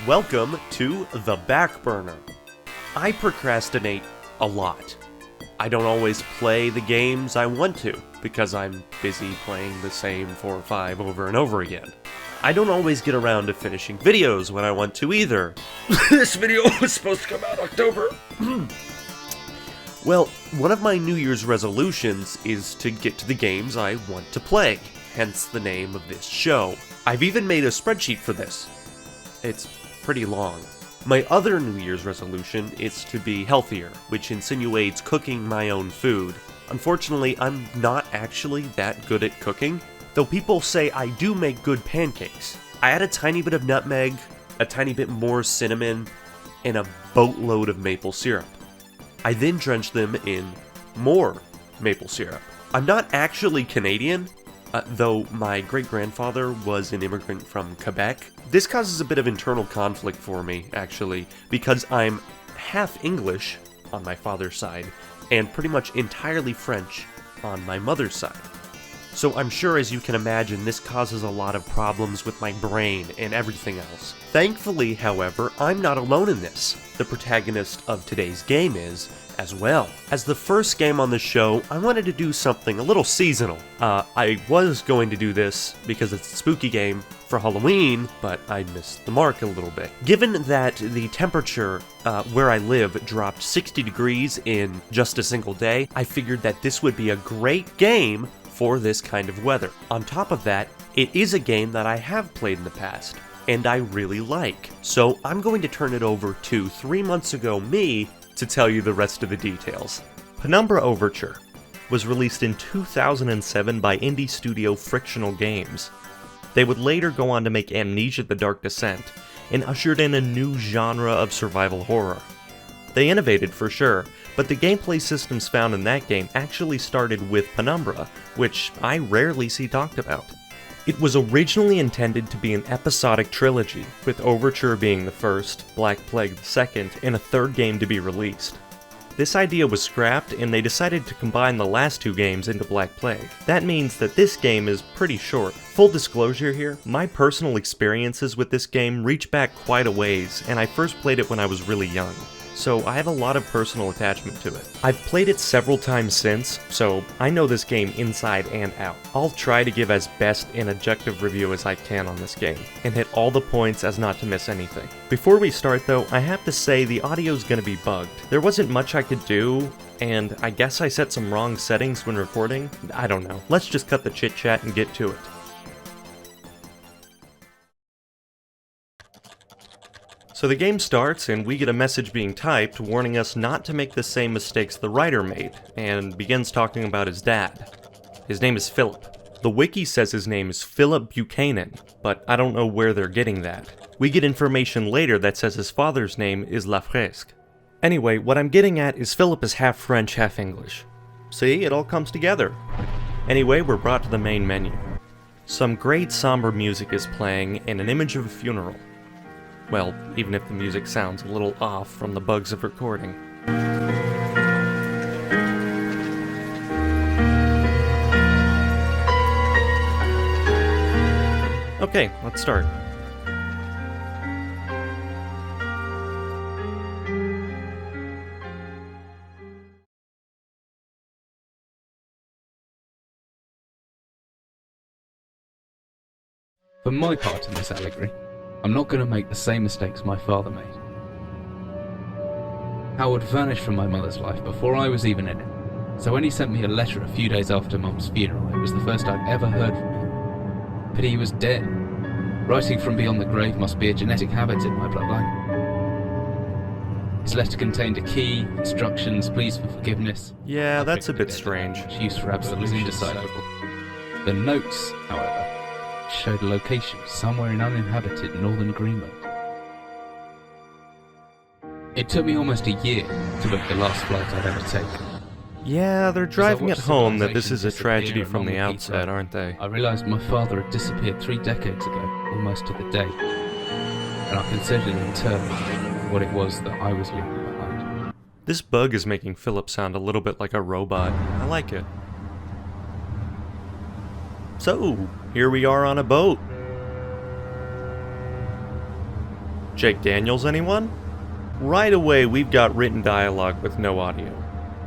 welcome to the BackBurner. I procrastinate a lot. I don't always play the games I want to, because I'm busy playing the same 4 or 5 over and over again. I don't always get around to finishing videos when I want to either. This video was supposed to come out October. Well, one of my New Year's resolutions is to get to the games I want to play, hence the name of this show. I've even made a spreadsheet for this. It's pretty long. My other New Year's resolution is to be healthier, which insinuates cooking my own food. Unfortunately, I'm not actually that good at cooking, though people say I do make good pancakes. I add a tiny bit of nutmeg, a tiny bit more cinnamon, and a boatload of maple syrup. I then drench them in more maple syrup. I'm not actually Canadian, though my great-grandfather was an immigrant from Quebec. This causes a bit of internal conflict for me, actually, because I'm half English on my father's side, and pretty much entirely French on my mother's side. So I'm sure, as you can imagine, this causes a lot of problems with my brain and everything else. Thankfully, however, I'm not alone in this. The protagonist of today's game is, as well. As the first game on the show, I wanted to do something a little seasonal. I was going to do this because it's a spooky game for Halloween, but I missed the mark a little bit. Given that the temperature where I live dropped 60 degrees in just a single day, I figured that this would be a great game for this kind of weather. On top of that, it is a game that I have played in the past, and I really like. So I'm going to turn it over to 3 months ago me to tell you the rest of the details. Penumbra Overture was released in 2007 by indie studio Frictional Games. They would later go on to make Amnesia: The Dark Descent, and ushered in a new genre of survival horror. They innovated for sure, but the gameplay systems found in that game actually started with Penumbra, which I rarely see talked about. It was originally intended to be an episodic trilogy, with Overture being the first, Black Plague the second, and a third game to be released. This idea was scrapped, and they decided to combine the last 2 games into Black Plague. That means that this game is pretty short. Full disclosure here, my personal experiences with this game reach back quite a ways, and I first played it when I was really young, so I have a lot of personal attachment to it. I've played it several times since, so I know this game inside and out. I'll try to give as best an objective review as I can on this game, and hit all the points as not to miss anything. Before we start though, I have to say the audio's gonna be bugged. There wasn't much I could do, and I guess I set some wrong settings when recording. I don't know. Let's just cut the chit chat and get to it. So the game starts, and we get a message being typed warning us not to make the same mistakes the writer made, and begins talking about his dad. His name is Philip. The wiki says his name is Philip Buchanan, but I don't know where they're getting that. We get information later that says his father's name is Lafresque. Anyway, what I'm getting at is Philip is half French, half English. See, it all comes together. Anyway, we're brought to the main menu. Some great somber music is playing, and an image of a funeral. Well, even if the music sounds a little off from the bugs of recording. Okay, let's start. For my part in this allegory, I'm not going to make the same mistakes my father made. Howard vanished from my mother's life before I was even in it, so when he sent me a letter a few days after Mum's funeral, it was the first I'd ever heard from him. But he was dead. Writing from beyond the grave must be a genetic habit in my bloodline. His letter contained a key, instructions, pleas for forgiveness. Yeah, that's a bit strange. Much use for absolution indecipherable. The notes, however, showed a location somewhere in uninhabited northern Greenland. It took me almost a year to book the last flight I'd ever taken. Yeah, they're driving it home that this is a tragedy from the outset, aren't they? I realised my father had disappeared 3 decades ago, almost to the day, and I considered in turn what it was that I was leaving behind. This bug is making Philip sound a little bit like a robot. I like it. So, here we are on a boat. Jake Daniels, anyone? Right away, we've got written dialogue with no audio.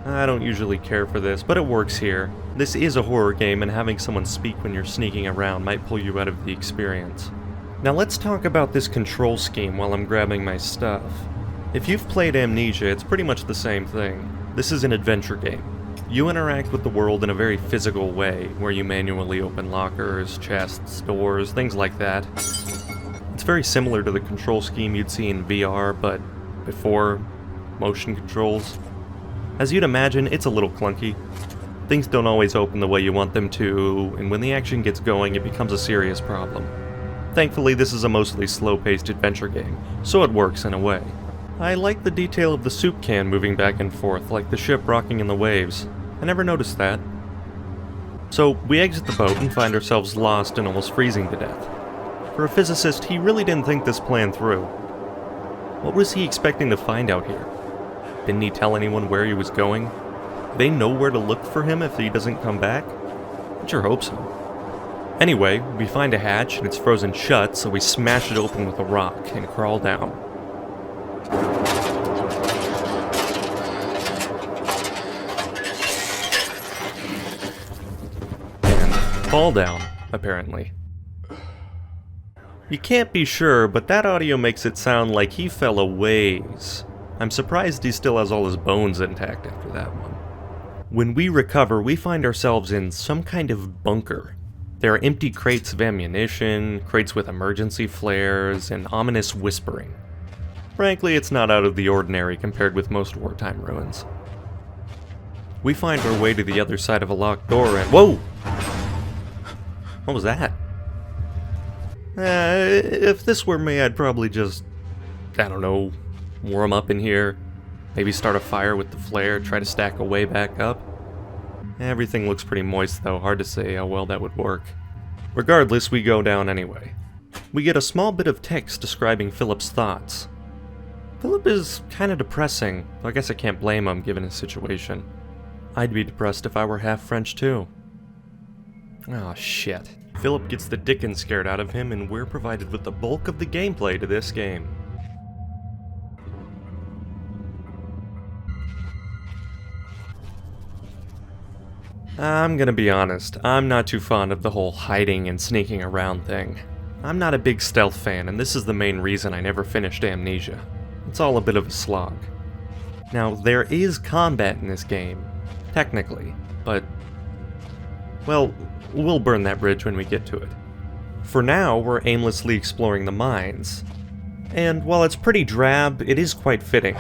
I don't usually care for this, but it works here. This is a horror game, and having someone speak when you're sneaking around might pull you out of the experience. Now let's talk about this control scheme while I'm grabbing my stuff. If you've played Amnesia, it's pretty much the same thing. This is an adventure game. You interact with the world in a very physical way, where you manually open lockers, chests, doors, things like that. It's very similar to the control scheme you'd see in VR, but before motion controls. As you'd imagine, it's a little clunky. Things don't always open the way you want them to, and when the action gets going, it becomes a serious problem. Thankfully, this is a mostly slow-paced adventure game, so it works in a way. I like the detail of the soup can moving back and forth, like the ship rocking in the waves. I never noticed that. So, we exit the boat and find ourselves lost and almost freezing to death. For a physicist, he really didn't think this plan through. What was he expecting to find out here? Didn't he tell anyone where he was going? Do they know where to look for him if he doesn't come back? I sure hope so. Anyway, we find a hatch and it's frozen shut, so we smash it open with a rock and crawl down. Fall down, apparently. You can't be sure, but that audio makes it sound like he fell a ways. I'm surprised he still has all his bones intact after that one. When we recover, we find ourselves in some kind of bunker. There are empty crates of ammunition, crates with emergency flares, and ominous whispering. Frankly, it's not out of the ordinary compared with most wartime ruins. We find our way to the other side of a locked door and— whoa! What was that? If this were me, I'd probably just, I don't know, warm up in here. Maybe start a fire with the flare, try to stack a way back up. Everything looks pretty moist though, hard to say how well that would work. Regardless, we go down anyway. We get a small bit of text describing Philip's thoughts. Philip is kinda depressing, though I guess I can't blame him given his situation. I'd be depressed if I were half French too. Oh shit. Philip gets the dickens scared out of him, and we're provided with the bulk of the gameplay to this game. I'm gonna be honest, I'm not too fond of the whole hiding and sneaking around thing. I'm not a big stealth fan, and this is the main reason I never finished Amnesia. It's all a bit of a slog. Now, there is combat in this game, technically, but, well, we'll burn that bridge when we get to it. For now, we're aimlessly exploring the mines. And while it's pretty drab, it is quite fitting.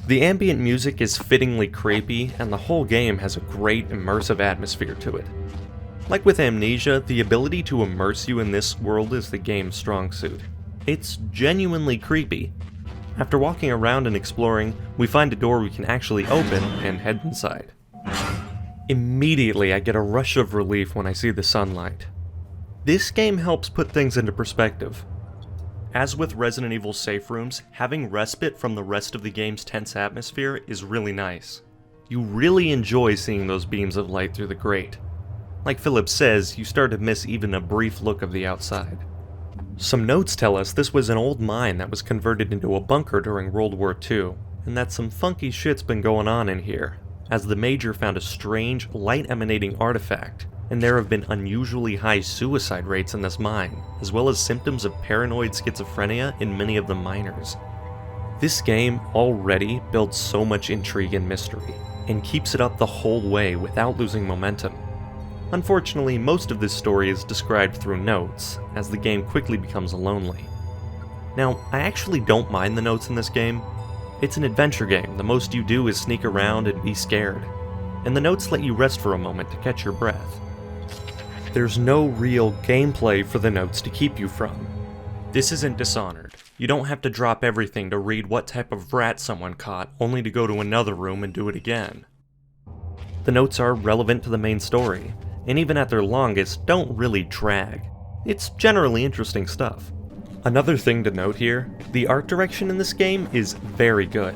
The ambient music is fittingly creepy, and the whole game has a great immersive atmosphere to it. Like with Amnesia, the ability to immerse you in this world is the game's strong suit. It's genuinely creepy. After walking around and exploring, we find a door we can actually open and head inside. Immediately, I get a rush of relief when I see the sunlight. This game helps put things into perspective. As with Resident Evil safe rooms, having respite from the rest of the game's tense atmosphere is really nice. You really enjoy seeing those beams of light through the grate. Like Philip says, you start to miss even a brief look of the outside. Some notes tell us this was an old mine that was converted into a bunker during World War II, and that some funky shit's been going on in here, as the Major found a strange, light-emanating artifact, and there have been unusually high suicide rates in this mine, as well as symptoms of paranoid schizophrenia in many of the miners. This game already builds so much intrigue and mystery, and keeps it up the whole way without losing momentum. Unfortunately, most of this story is described through notes, as the game quickly becomes lonely. Now, I actually don't mind the notes in this game. It's an adventure game, the most you do is sneak around and be scared, and the notes let you rest for a moment to catch your breath. There's no real gameplay for the notes to keep you from. This isn't Dishonored. You don't have to drop everything to read what type of rat someone caught, only to go to another room and do it again. The notes are relevant to the main story, and even at their longest, don't really drag. It's generally interesting stuff. Another thing to note here, the art direction in this game is very good.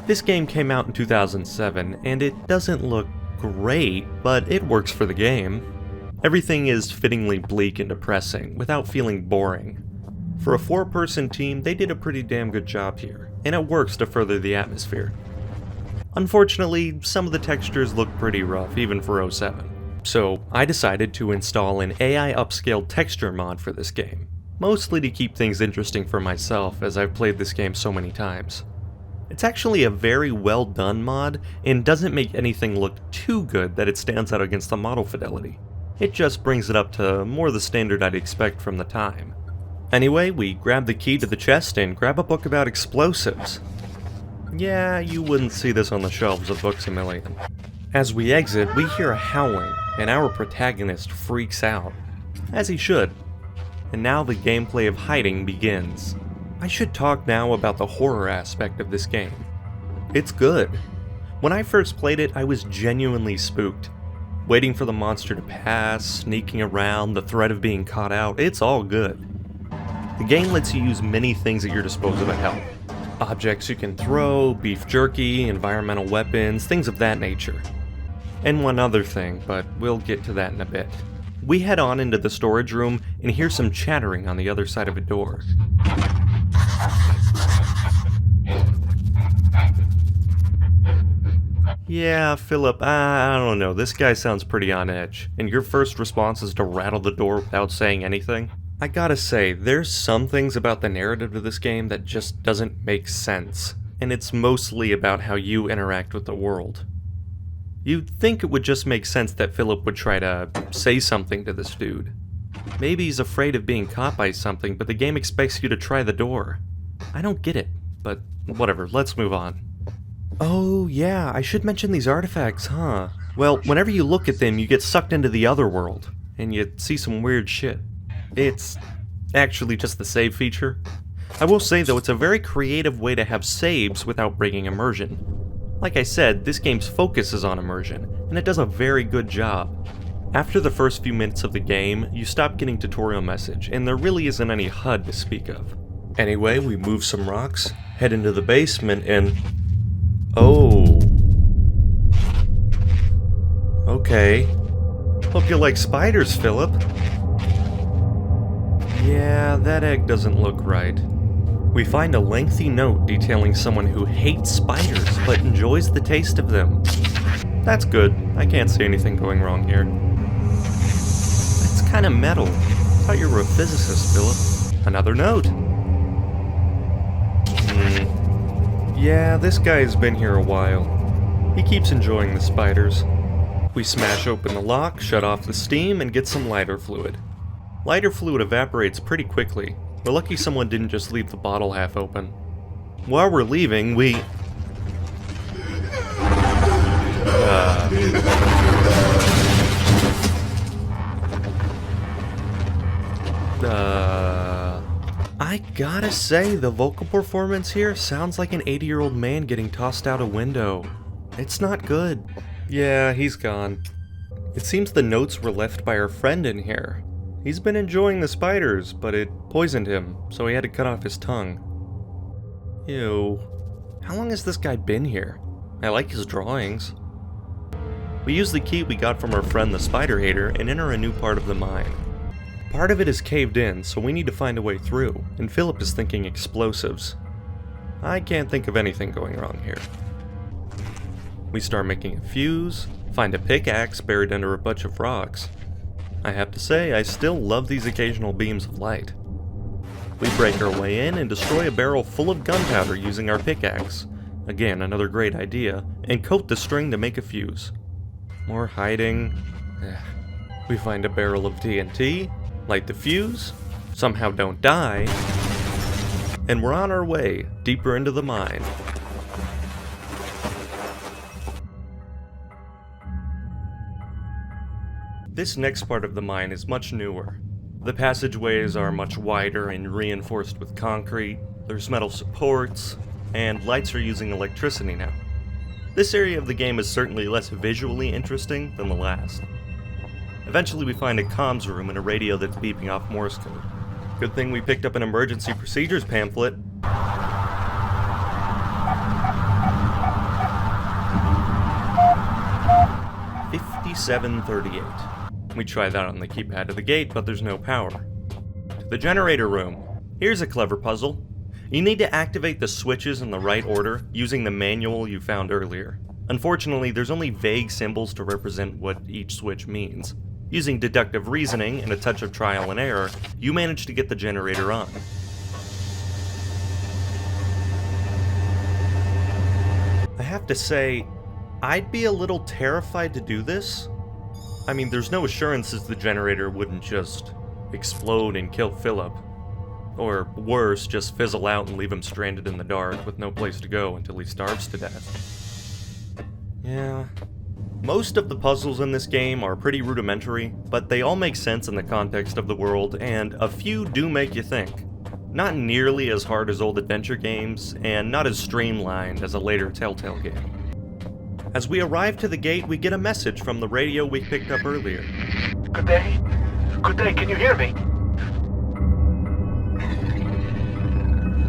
This game came out in 2007, and it doesn't look great, but it works for the game. Everything is fittingly bleak and depressing, without feeling boring. For a 4-person team, they did a pretty damn good job here, and it works to further the atmosphere. Unfortunately, some of the textures look pretty rough, even for 07. So I decided to install an AI upscaled texture mod for this game, mostly to keep things interesting for myself as I've played this game so many times. It's actually a very well done mod, and doesn't make anything look too good that it stands out against the model fidelity. It just brings it up to more the standard I'd expect from the time. Anyway, we grab the key to the chest and grab a book about explosives. Yeah, you wouldn't see this on the shelves of Books A Million. As we exit, we hear a howling, and our protagonist freaks out. As he should. And now the gameplay of hiding begins. I should talk now about the horror aspect of this game. It's good. When I first played it, I was genuinely spooked. Waiting for the monster to pass, sneaking around, the threat of being caught out, it's all good. The game lets you use many things at your disposal to help. Objects you can throw, beef jerky, environmental weapons, things of that nature. And one other thing, but we'll get to that in a bit. We head on into the storage room and hear some chattering on the other side of a door. Yeah, Philip, I don't know, this guy sounds pretty on edge, and your first response is to rattle the door without saying anything? I gotta say, there's some things about the narrative of this game that just doesn't make sense, and it's mostly about how you interact with the world. You'd think it would just make sense that Philip would try to say something to this dude. Maybe he's afraid of being caught by something, but the game expects you to try the door. I don't get it, but whatever, let's move on. Oh yeah, I should mention these artifacts, huh? Well, whenever you look at them, you get sucked into the other world, and you see some weird shit. It's actually just the save feature. I will say though, it's a very creative way to have saves without breaking immersion. Like I said, this game's focus is on immersion, and it does a very good job. After the first few minutes of the game, you stop getting tutorial message, and there really isn't any HUD to speak of. Anyway, we move some rocks, head into the basement, and... oh. Okay. Hope you like spiders, Philip. Yeah, that egg doesn't look right. We find a lengthy note detailing someone who hates spiders, but enjoys the taste of them. That's good. I can't see anything going wrong here. That's kinda metal. Thought you were a physicist, Philip. Another note. Yeah, this guy's been here a while. He keeps enjoying the spiders. We smash open the lock, shut off the steam, and get some lighter fluid. Lighter fluid evaporates pretty quickly. We're lucky someone didn't just leave the bottle half open. While we're leaving, we... I gotta say, the vocal performance here sounds like an 80-year-old man getting tossed out a window. It's not good. Yeah, he's gone. It seems the notes were left by our friend in here. He's been enjoying the spiders, but it poisoned him, so he had to cut off his tongue. Ew. How long has this guy been here? I like his drawings. We use the key we got from our friend the Spider Hater and enter a new part of the mine. Part of it is caved in, so we need to find a way through, and Philip is thinking explosives. I can't think of anything going wrong here. We start making a fuse, find a pickaxe buried under a bunch of rocks. I have to say, I still love these occasional beams of light. We break our way in and destroy a barrel full of gunpowder using our pickaxe. Again, another great idea, and coat the string to make a fuse. More hiding. We find a barrel of TNT, light the fuse, somehow don't die, and we're on our way deeper into the mine. This next part of the mine is much newer. The passageways are much wider and reinforced with concrete, there's metal supports, and lights are using electricity now. This area of the game is certainly less visually interesting than the last. Eventually we find a comms room and a radio that's beeping off Morse code. Good thing we picked up an emergency procedures pamphlet. 5738. We try that on the keypad of the gate, but there's no power. To the generator room. Here's a clever puzzle. You need to activate the switches in the right order using the manual you found earlier. Unfortunately, there's only vague symbols to represent what each switch means. Using deductive reasoning and a touch of trial and error, you manage to get the generator on. I have to say, I'd be a little terrified to do this. I mean, there's no assurances the generator wouldn't just explode and kill Philip. Or worse, just fizzle out and leave him stranded in the dark with no place to go until he starves to death. Yeah. Most of the puzzles in this game are pretty rudimentary, but they all make sense in the context of the world, and a few do make you think. Not nearly as hard as old adventure games, and not as streamlined as a later Telltale game. As we arrive to the gate, we get a message from the radio we picked up earlier. Good day. Good day, can you hear me?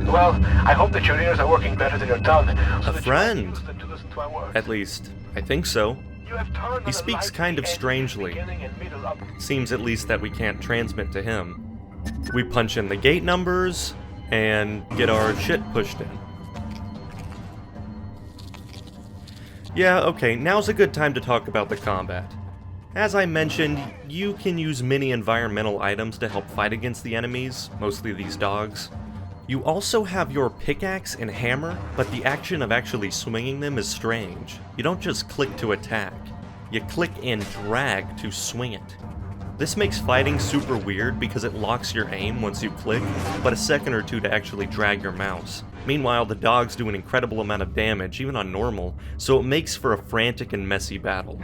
Well, I hope that your ears are working better than your tongue. So A friend. At least, I think so. He speaks kind of strangely. Seems at least that we can't transmit to him. We punch in the gate numbers and get our shit pushed in. Yeah, okay, now's a good time to talk about the combat. As I mentioned, you can use mini environmental items to help fight against the enemies, mostly these dogs. You also have your pickaxe and hammer, but the action of actually swinging them is strange. You don't just click to attack, you click and drag to swing it. This makes fighting super weird because it locks your aim once you click, but a second or two to actually drag your mouse. Meanwhile, the dogs do an incredible amount of damage, even on normal, so it makes for a frantic and messy battle.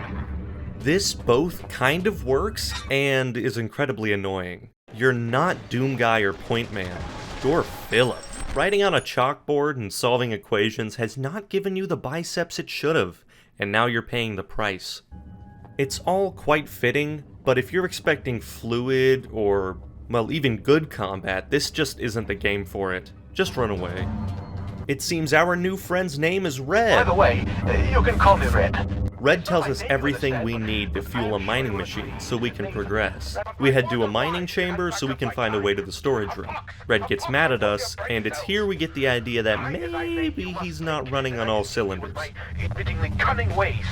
This both kind of works and is incredibly annoying. You're not Doomguy or Point Man. You're Philip. Writing on a chalkboard and solving equations has not given you the biceps it should have, and now you're paying the price. It's all quite fitting, but if you're expecting fluid or, well, even good combat, this just isn't the game for it. Just run away. It seems our new friend's name is Red. By the way, you can call me Red. Red tells us everything we need to fuel a mining machine so we can progress. We head to a mining chamber so we can find a way to the storage room. Red gets mad at us, and it's here we get the idea that maybe he's not running on all cylinders. Admittingly cunning ways.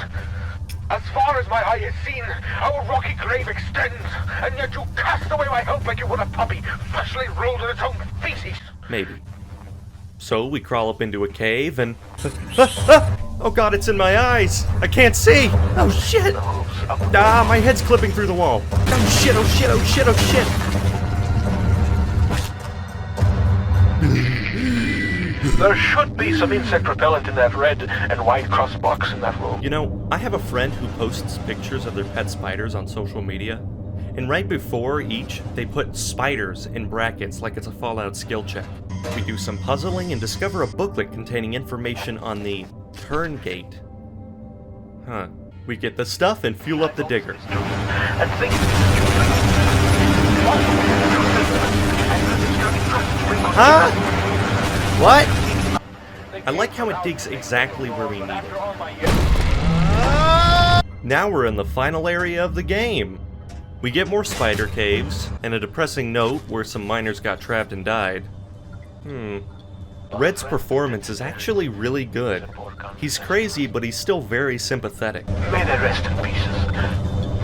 As far as my eye has seen, our rocky grave extends, and yet you cast away my hope like you would a puppy, freshly rolled in its own feces. Maybe. So we crawl up into a cave and... Oh god, it's in my eyes! I can't see! Oh shit! Ah, my head's clipping through the wall. Oh shit, oh shit, oh shit, oh shit! There should be some insect repellent in that red and white cross box in that room. You know, I have a friend who posts pictures of their pet spiders on social media, and right before each, they put spiders in brackets like it's a Fallout skill check. We do some puzzling and discover a booklet containing information on the turn gate. Huh. We get the stuff and fuel up the digger. And think... Huh? What? I like how it digs exactly where we need it. Now we're in the final area of the game. We get more spider caves, and a depressing note where some miners got trapped and died. Red's performance is actually really good. He's crazy, but he's still very sympathetic. May they rest in pieces,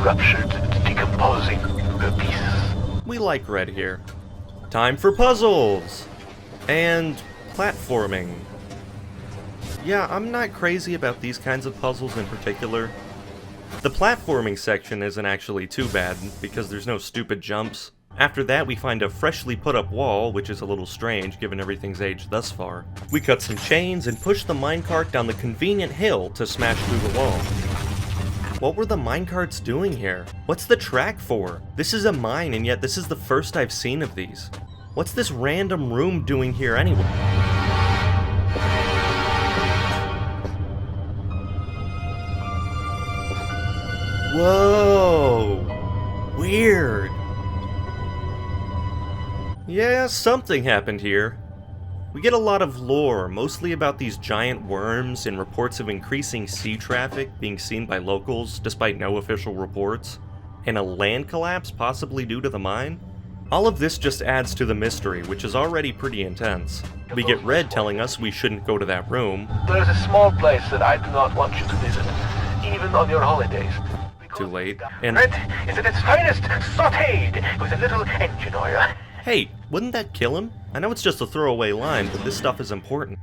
ruptured, decomposing pieces. We like Red here. Time for puzzles! And platforming. Yeah, I'm not crazy about these kinds of puzzles in particular. The platforming section isn't actually too bad, because there's no stupid jumps. After that, we find a freshly put up wall, which is a little strange given everything's aged thus far. We cut some chains and push the minecart down the convenient hill to smash through the wall. What were the minecarts doing here? What's the track for? This is a mine, and yet this is the first I've seen of these. What's this random room doing here anyway? Whoa! Weird. Yeah, something happened here. We get a lot of lore, mostly about these giant worms and reports of increasing sea traffic being seen by locals despite no official reports, and a land collapse possibly due to the mine. All of this just adds to the mystery, which is already pretty intense. We get Red telling us we shouldn't go to that room. There is a small place that I do not want you to visit, even on your holidays. Too late. And Red is at its finest, sautéed with a little engine oil. hey, wouldn't that kill him? I know it's just a throwaway line, but this stuff is important.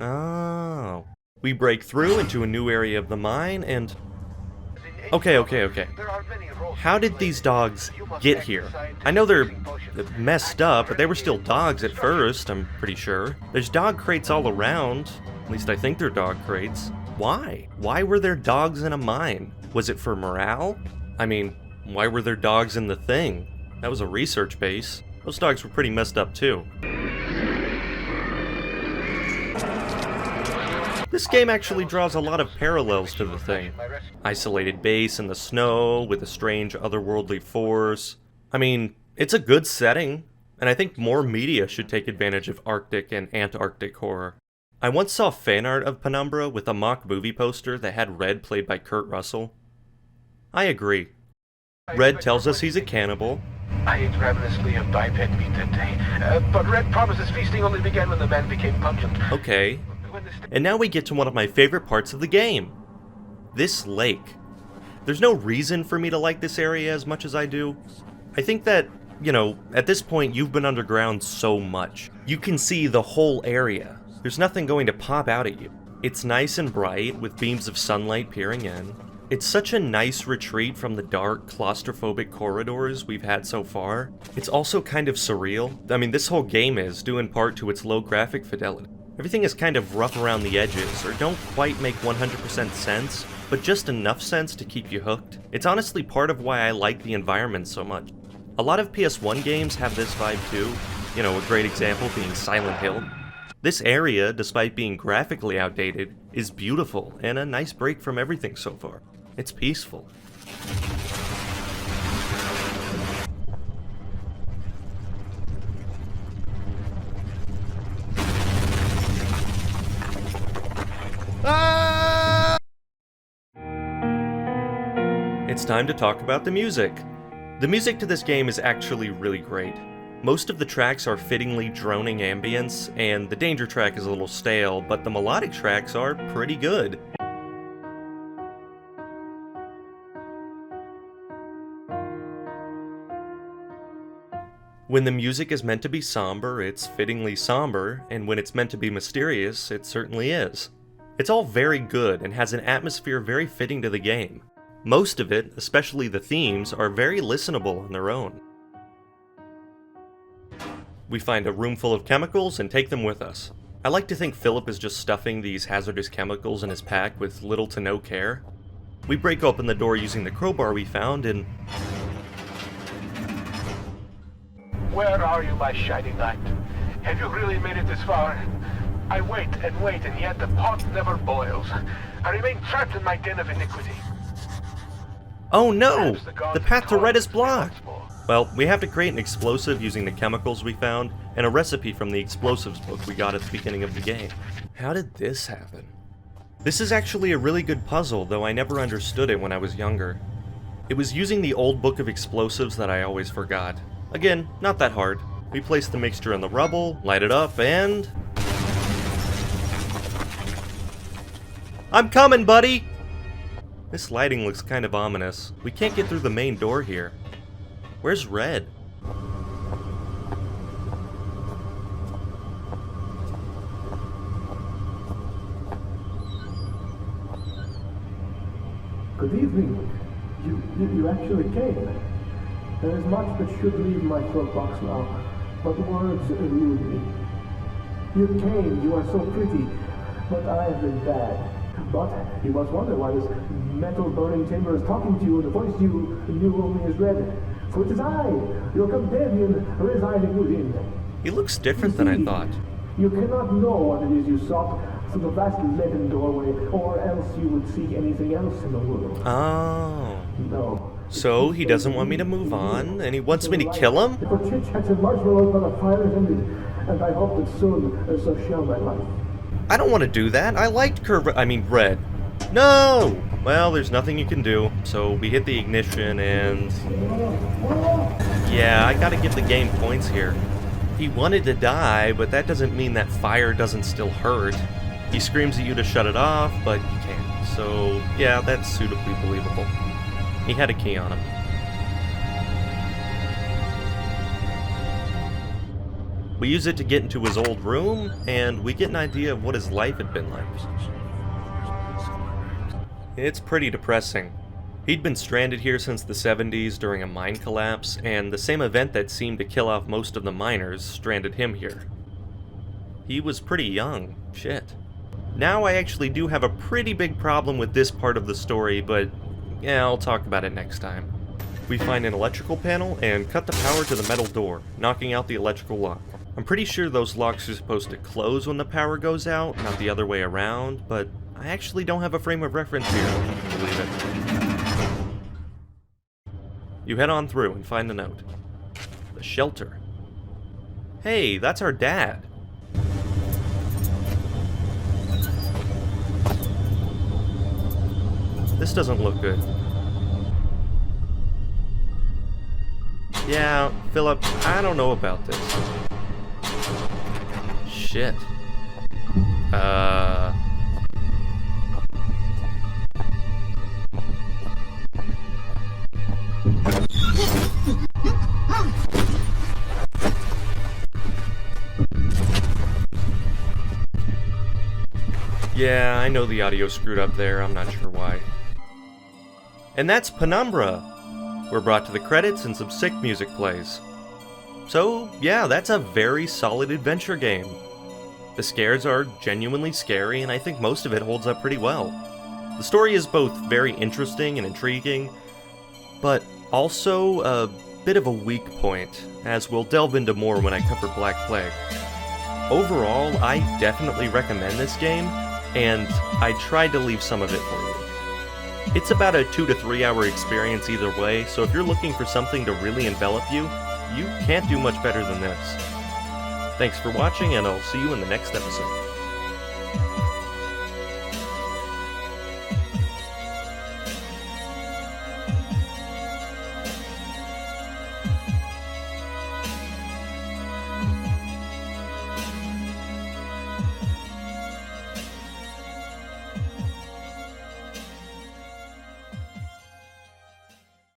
Oh. We break through into a new area of the mine and... Okay. How did these dogs get here? I know they're messed up, but they were still dogs at first, I'm pretty sure. There's dog crates all around. At least I think they're dog crates. Why? Why were there dogs in a mine? Was it for morale? I mean, why were there dogs in the thing? That was a research base. Those dogs were pretty messed up too. This game actually draws a lot of parallels to the thing. Isolated base in the snow with a strange otherworldly force. I mean, it's a good setting, and I think more media should take advantage of Arctic and Antarctic horror. I once saw fan art of Penumbra with a mock movie poster that had Red played by Kurt Russell. I agree. Red tells us he's a cannibal. I ate ravenously of biped meat that day, but Red promises feasting only began when the man became pungent. Okay. And now we get to one of my favorite parts of the game. This lake. There's no reason for me to like this area as much as I do. I think that, you know, at this point you've been underground so much. You can see the whole area. There's nothing going to pop out at you. It's nice and bright with beams of sunlight peering in. It's such a nice retreat from the dark, claustrophobic corridors we've had so far. It's also kind of surreal. I mean, this whole game is, due in part to its low graphic fidelity. Everything is kind of rough around the edges, or don't quite make 100% sense, but just enough sense to keep you hooked. It's honestly part of why I like the environment so much. A lot of PS1 games have this vibe too, you know, a great example being Silent Hill. This area, despite being graphically outdated, is beautiful and a nice break from everything so far. It's peaceful. It's time to talk about the music. The music to this game is actually really great. Most of the tracks are fittingly droning ambience, and the danger track is a little stale, but the melodic tracks are pretty good. When the music is meant to be somber, it's fittingly somber, and when it's meant to be mysterious, it certainly is. It's all very good and has an atmosphere very fitting to the game. Most of it, especially the themes, are very listenable on their own. We find a room full of chemicals and take them with us. I like to think Philip is just stuffing these hazardous chemicals in his pack with little to no care. We break open the door using the crowbar we found and... Where are you, my shining knight? Have you really made it this far? I wait, and yet the pot never boils. I remain trapped in my den of iniquity. Oh no! The path to Red is blocked! Well, we have to create an explosive using the chemicals we found, and a recipe from the explosives book we got at the beginning of the game. How did this happen? This is actually a really good puzzle, though I never understood it when I was younger. It was using the old book of explosives that I always forgot. Again, not that hard. We place the mixture in the rubble, light it up, and... I'm coming, buddy! This lighting looks kind of ominous. We can't get through the main door here. Where's Red? Good evening. You actually came. There is much that should leave my throat box now, but words elude me. You came, you are so pretty, but I have been bad. But you must wonder why this metal burning timber is talking to you, and the voice you knew only is Red. For it is I, your companion, residing within. He looks different than I thought. You cannot know what it is you sought through the vast leaden doorway, or else you would seek anything else in the world. Oh. No. So he doesn't want me to move on, and he wants me to kill him? For chit-chats and marshmallows by the fire is ended, and I hope that soon so shall my life. I don't want to do that. I liked Red. No! Well, there's nothing you can do, so we hit the ignition and... Yeah, I gotta give the game points here. He wanted to die, but that doesn't mean that fire doesn't still hurt. He screams at you to shut it off, but you can't. So, yeah, that's suitably believable. He had a key on him. We use it to get into his old room, and we get an idea of what his life had been like. It's pretty depressing. He'd been stranded here since the 70s during a mine collapse, and the same event that seemed to kill off most of the miners stranded him here. He was pretty young. Shit. Now I actually do have a pretty big problem with this part of the story, but yeah, I'll talk about it next time. We find an electrical panel and cut the power to the metal door, knocking out the electrical lock. I'm pretty sure those locks are supposed to close when the power goes out, not the other way around, but I actually don't have a frame of reference here, believe it. You head on through and find the note. The shelter. Hey, that's our dad. This doesn't look good. Yeah, Philip, I don't know about this. Shit. Yeah, I know the audio screwed up there, I'm not sure why. And that's Penumbra! We're brought to the credits and some sick music plays. So, yeah, that's a very solid adventure game. The scares are genuinely scary, and I think most of it holds up pretty well. The story is both very interesting and intriguing, but also a bit of a weak point, as we'll delve into more when I cover Black Plague. Overall, I definitely recommend this game, and I tried to leave some of it for you. It's about a 2 to 3 hour experience either way, so if you're looking for something to really envelop you, you can't do much better than this. Thanks for watching, and I'll see you in the next episode.